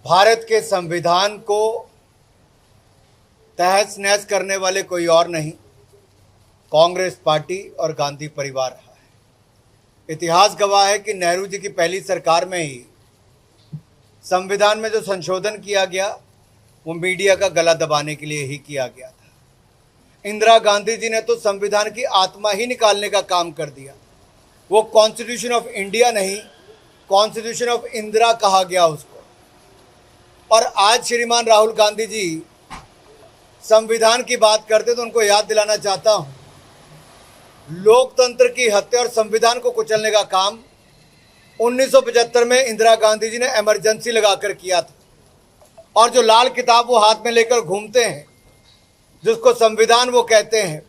भारत के संविधान को तहस नहस करने वाले कोई और नहीं, कांग्रेस पार्टी और गांधी परिवार रहा है। इतिहास गवाह है कि नेहरू जी की पहली सरकार में ही संविधान में जो संशोधन किया गया वो मीडिया का गला दबाने के लिए ही किया गया था। इंदिरा गांधी जी ने तो संविधान की आत्मा ही निकालने का काम कर दिया। वो कॉन्स्टिट्यूशन ऑफ इंडिया नहीं, कॉन्स्टिट्यूशन ऑफ इंदिरा कहा गया उसको। और आज श्रीमान राहुल गांधी जी संविधान की बात करते तो उनको याद दिलाना चाहता हूं, लोकतंत्र की हत्या और संविधान को कुचलने का काम 1975 में इंदिरा गांधी जी ने इमरजेंसी लगाकर किया था। और जो लाल किताब वो हाथ में लेकर घूमते हैं, जिसको संविधान वो कहते हैं,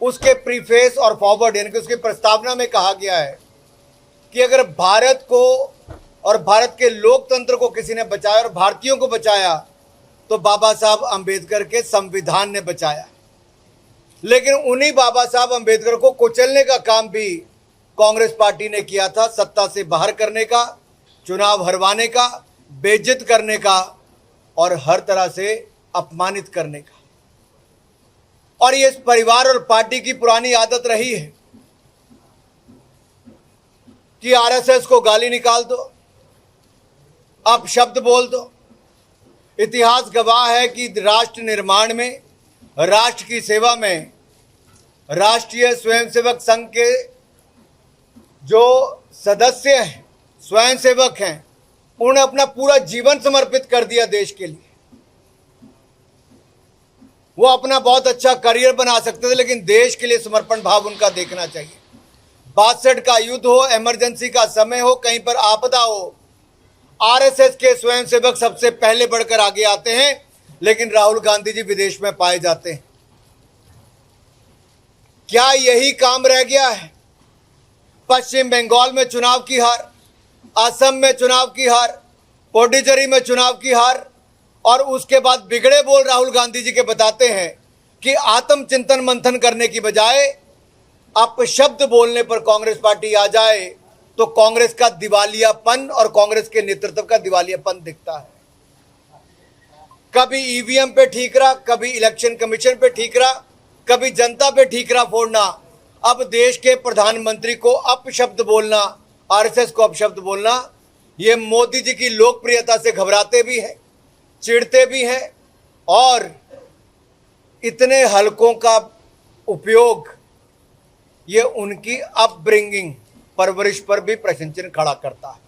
उसके प्रीफेस और फॉरवर्ड यानी कि उसकी प्रस्तावना में कहा गया है कि अगर भारत को और भारत के लोकतंत्र को किसी ने बचाया और भारतीयों को बचाया तो बाबा साहब अंबेडकर के संविधान ने बचाया। लेकिन उन्हीं बाबा साहब अंबेडकर को कुचलने का काम भी कांग्रेस पार्टी ने किया था, सत्ता से बाहर करने का, चुनाव हरवाने का, बेइज्जत करने का और हर तरह से अपमानित करने का। और ये इस परिवार और पार्टी की पुरानी आदत रही है कि आरएसएस को गाली निकाल दो, अपशब्द बोल दो। इतिहास गवाह है कि राष्ट्र निर्माण में, राष्ट्र की सेवा में राष्ट्रीय स्वयंसेवक संघ के जो सदस्य हैं, स्वयंसेवक हैं, उन्होंने अपना पूरा जीवन समर्पित कर दिया देश के लिए। वो अपना बहुत अच्छा करियर बना सकते थे, लेकिन देश के लिए समर्पण भाव उनका देखना चाहिए। 62 का युद्ध हो, इमरजेंसी का समय हो, कहीं पर आपदा हो, आरएसएस के स्वयंसेवक सबसे पहले बढ़कर आगे आते हैं। लेकिन राहुल गांधी जी विदेश में पाए जाते हैं। क्या यही काम रह गया है? पश्चिम बंगाल में चुनाव की हार, असम में चुनाव की हार, पुडुचेरी में चुनाव की हार, और उसके बाद बिगड़े बोल राहुल गांधी जी के बताते हैं कि आत्मचिंतन मंथन करने की बजाय अपशब्द बोलने पर कांग्रेस पार्टी आ जाए तो कांग्रेस का दिवालियापन और कांग्रेस के नेतृत्व का दिवालियापन दिखता है। कभी ईवीएम पे ठीकरा, कभी इलेक्शन कमीशन पे ठीकरा, कभी जनता पे ठीकरा फोड़ना। अब देश के प्रधानमंत्री को अपशब्द बोलना, आरएसएस को अपशब्द बोलना, ये मोदी जी की लोकप्रियता से घबराते भी हैं, चिढ़ते भी हैं और इतने हलकों का उपयोग ये उनकी अपब्रिंगिंग, परवरिश पर भी प्रश्न चिन्ह खड़ा करता है।